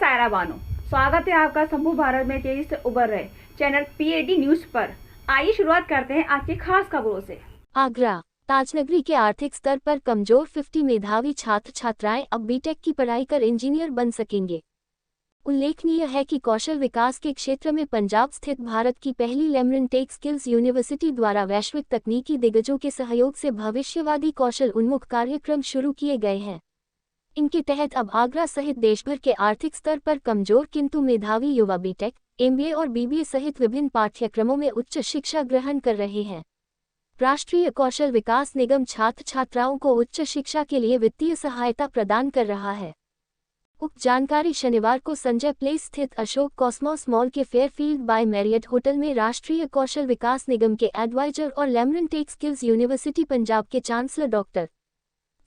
सायरा बानो। स्वागत है आपका शंभू भारत में तेजी से उभर रहे चैनल पीएडी न्यूज पर। आइए शुरुआत करते हैं आज की खास खबरों से। आगरा ताजनगरी के आर्थिक स्तर पर कमजोर 50 मेधावी छात्र छात्राएं अब बीटेक की पढ़ाई कर इंजीनियर बन सकेंगे। उल्लेखनीय है कि कौशल विकास के क्षेत्र में पंजाब स्थित भारत की पहली लेमरन टेक स्किल्स यूनिवर्सिटी द्वारा वैश्विक तकनीकी दिग्गजों के सहयोग से भविष्यवादी कौशल उन्मुख कार्यक्रम शुरू किए गए हैं। इनके तहत अब आगरा सहित देशभर के आर्थिक स्तर पर कमजोर किंतु मेधावी युवा बीटेक, एमबीए और बीबीए सहित विभिन्न पाठ्यक्रमों में उच्च शिक्षा ग्रहण कर रहे हैं। राष्ट्रीय कौशल विकास निगम छात्र छात्राओं को उच्च शिक्षा के लिए वित्तीय सहायता प्रदान कर रहा है। उक्त जानकारी शनिवार को संजय प्लेस स्थित अशोक कॉस्मोस मॉल के फेयरफील्ड बाय मैरियट होटल में राष्ट्रीय कौशल विकास निगम के एडवाइजर और लेमरन टेक स्किल्स यूनिवर्सिटी पंजाब के चांसलर डॉक्टर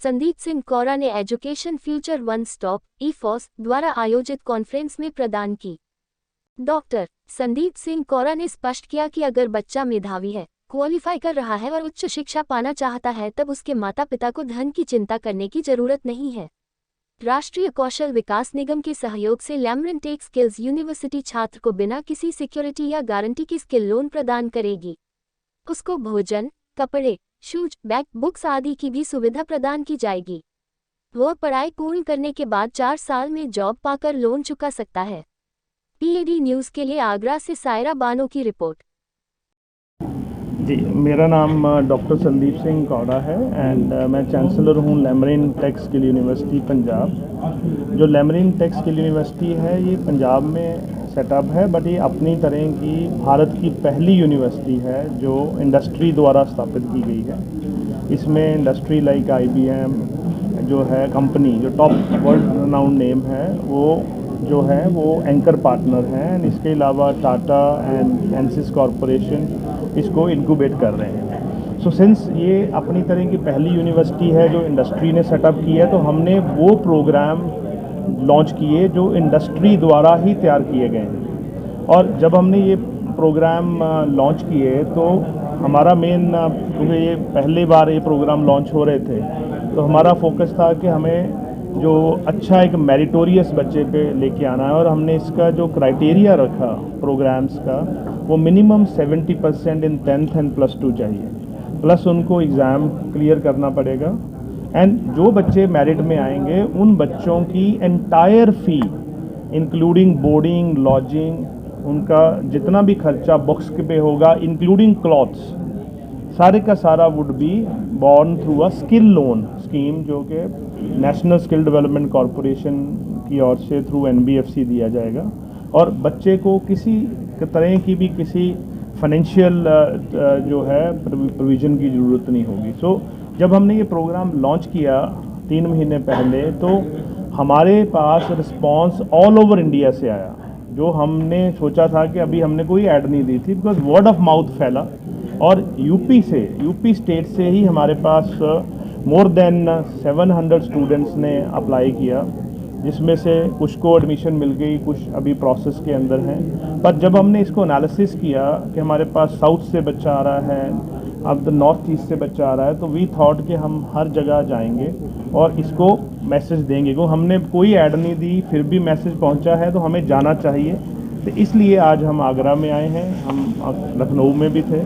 संदीप सिंह कौरा ने एजुकेशन फ्यूचर वन स्टॉप ईफॉस द्वारा आयोजित कॉन्फ्रेंस में प्रदान की। डॉक्टर संदीप सिंह कौरा ने स्पष्ट किया कि अगर बच्चा मेधावी है, क्वालिफाई कर रहा है और उच्च शिक्षा पाना चाहता है तब उसके माता पिता को धन की चिंता करने की जरूरत नहीं है। राष्ट्रीय कौशल विकास निगम के सहयोग से लेमरन टेक स्किल्स यूनिवर्सिटी छात्र को बिना किसी सिक्योरिटी या गारंटी की स्किल लोन प्रदान करेगी। उसको भोजन, कपड़े, शूज, बैग, बुक्स आदि की भी सुविधा प्रदान की जाएगी। वह पढ़ाई पूर्ण करने के बाद 4 साल में जॉब पाकर लोन चुका सकता है। पीएडी न्यूज़ के लिए आगरा से सायरा बानो की रिपोर्ट। जी, मेरा नाम डॉक्टर संदीप सिंह कौड़ा है एंड मैं चांसलर हूँ लेमरन टेक स्किल यूनिवर्सिटी पंजाब। जो लेमरन टेक स्किल यूनिवर्सिटी है ये पंजाब में सेटअप है, बट ये अपनी तरह की भारत की पहली यूनिवर्सिटी है जो इंडस्ट्री द्वारा स्थापित की गई है। इसमें इंडस्ट्री लाइक IBM जो है कंपनी, जो टॉप वर्ल्ड रनाउंड नेम है, वो जो है वो एंकर पार्टनर हैं। इसके अलावा टाटा एंड एनसिस कॉरपोरेशन इसको इनक्यूबेट कर रहे हैं। सो सिंस ये अपनी तरह की पहली यूनिवर्सिटी है जो इंडस्ट्री ने सेटअप की है, तो हमने वो प्रोग्राम लॉन्च किए जो इंडस्ट्री द्वारा ही तैयार किए गए हैं। और जब हमने ये प्रोग्राम लॉन्च किए तो हमारा मेन, क्योंकि ये पहली बार ये प्रोग्राम लॉन्च हो रहे थे, तो हमारा फोकस था कि हमें जो अच्छा एक मेरिटोरियस बच्चे पे लेके आना है। और हमने इसका जो क्राइटेरिया रखा प्रोग्राम्स का, वो मिनिमम 70% इन 10th एंड +2 चाहिए, प्लस उनको एग्ज़ाम क्लियर करना पड़ेगा। एंड जो बच्चे मेरिट में आएंगे उन बच्चों की एंटायर फ़ी इंक्लूडिंग बोर्डिंग, लॉजिंग, उनका जितना भी खर्चा बुक्स पे होगा इंक्लूडिंग क्लॉथ्स, सारे का सारा would be born through a skill loan scheme जो कि नेशनल स्किल डेवलपमेंट कॉरपोरेशन की ओर से थ्रू NBFC दिया जाएगा। और बच्चे को किसी तरह की भी किसी फाइनेंशियल जो है प्रोविज़न की ज़रूरत नहीं होगी। सो जब हमने ये प्रोग्राम लॉन्च किया 3 महीने पहले, तो हमारे पास रिस्पांस ऑल ओवर इंडिया से आया। जो हमने सोचा था कि अभी हमने कोई ऐड नहीं दी थी, बिकॉज वर्ड ऑफ माउथ फैला। और यूपी स्टेट से ही हमारे पास मोर देन 700 स्टूडेंट्स ने अप्लाई किया, जिसमें से कुछ को एडमिशन मिल गई, कुछ अभी प्रोसेस के अंदर हैं। पर जब हमने इसको एनालिसिस किया कि हमारे पास साउथ से बच्चा आ रहा है, अब तो नॉर्थ ईस्ट से बच्चा आ रहा है, तो वी थॉट कि हम हर जगह जाएंगे और इसको मैसेज देंगे। क्योंकि हमने कोई ऐड नहीं दी, फिर भी मैसेज पहुंचा है तो हमें जाना चाहिए। तो इसलिए आज हम आगरा में आए हैं, हम लखनऊ में भी थे,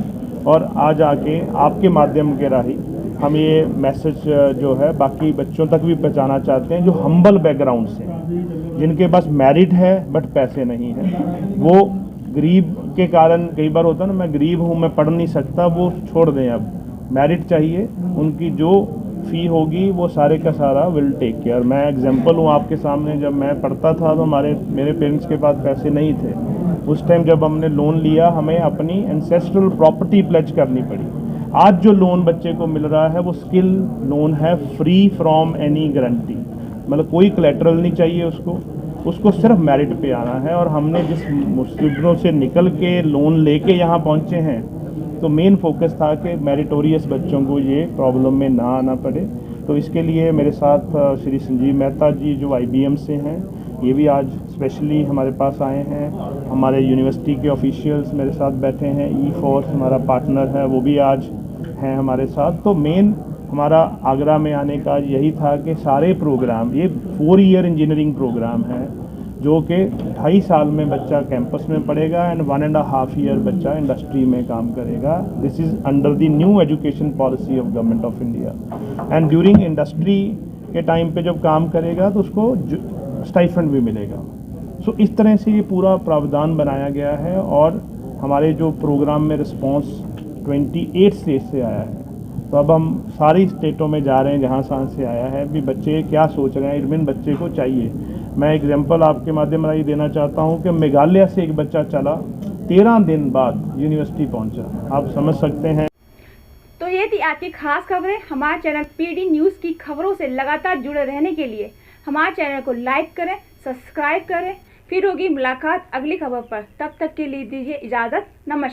और आज आके आपके माध्यम के राही हम ये मैसेज जो है बाकी बच्चों तक भी पहुंचाना चाहते हैं जो हम्बल बैकग्राउंड से, जिनके पास मेरिट है बट पैसे नहीं है। वो गरीब के कारण, कई बार होता है ना, मैं गरीब हूँ, मैं पढ़ नहीं सकता, वो छोड़ दें, अब मेरिट चाहिए। उनकी जो फ़ी होगी वो सारे का सारा विल टेक केयर। मैं एग्जांपल हूँ आपके सामने, जब मैं पढ़ता था तो मेरे पेरेंट्स के पास पैसे नहीं थे। उस टाइम जब हमने लोन लिया, हमें अपनी एंसेस्ट्रल प्रॉपर्टी प्लेज करनी पड़ी। आज जो लोन बच्चे को मिल रहा है वो स्किल लोन है, फ्री फ्रॉम एनी गारंटी, मतलब कोई कोलैटरल नहीं चाहिए उसको सिर्फ मेरिट पे आना है। और हमने जिस मुश्किलों से निकल के लोन लेके यहाँ पहुँचे हैं, तो मेन फोकस था कि मेरिटोरियस बच्चों को ये प्रॉब्लम में ना आना पड़े। तो इसके लिए मेरे साथ श्री संजीव मेहता जी जो IBM से हैं, ये भी आज स्पेशली हमारे पास आए हैं। हमारे यूनिवर्सिटी के ऑफिशियल्स मेरे साथ बैठे हैं, ईफॉस हमारा पार्टनर है, वो भी आज हैं हमारे साथ। तो मेन हमारा आगरा में आने का यही था कि सारे प्रोग्राम, ये 4 ईयर इंजीनियरिंग प्रोग्राम है, जो कि 2.5 साल में बच्चा कैंपस में पढ़ेगा एंड 1.5 ईयर बच्चा इंडस्ट्री में काम करेगा। This is under the new education policy of government of India. And during industry के टाइम पे जब काम करेगा तो उसको स्टाइफंड भी मिलेगा। सो इस तरह से ये पूरा प्रावधान बनाया गया है और हमारे जो प्रोग्राम में रिस्पॉन्स 28 स्टेट से आया है। तो अब हम सारी स्टेटों में जा रहे हैं जहाँ से आया है भी बच्चे क्या सोच रहे हैं, इवन बच्चे को चाहिए। मैं एग्जांपल आपके माध्यम से देना चाहता हूँ कि मेघालय से एक बच्चा चला 13 दिन बाद यूनिवर्सिटी पहुँचा। आप समझ सकते हैं। तो ये थी आज की खास खबरें। हमारे चैनल पीडी न्यूज़ की खबरों से लगातार जुड़े रहने के लिए हमारे चैनल को लाइक करें, सब्सक्राइब करें। फिर होगी मुलाकात अगली खबर पर। तब तक के लिए दीजिए इजाज़त। नमस्कार।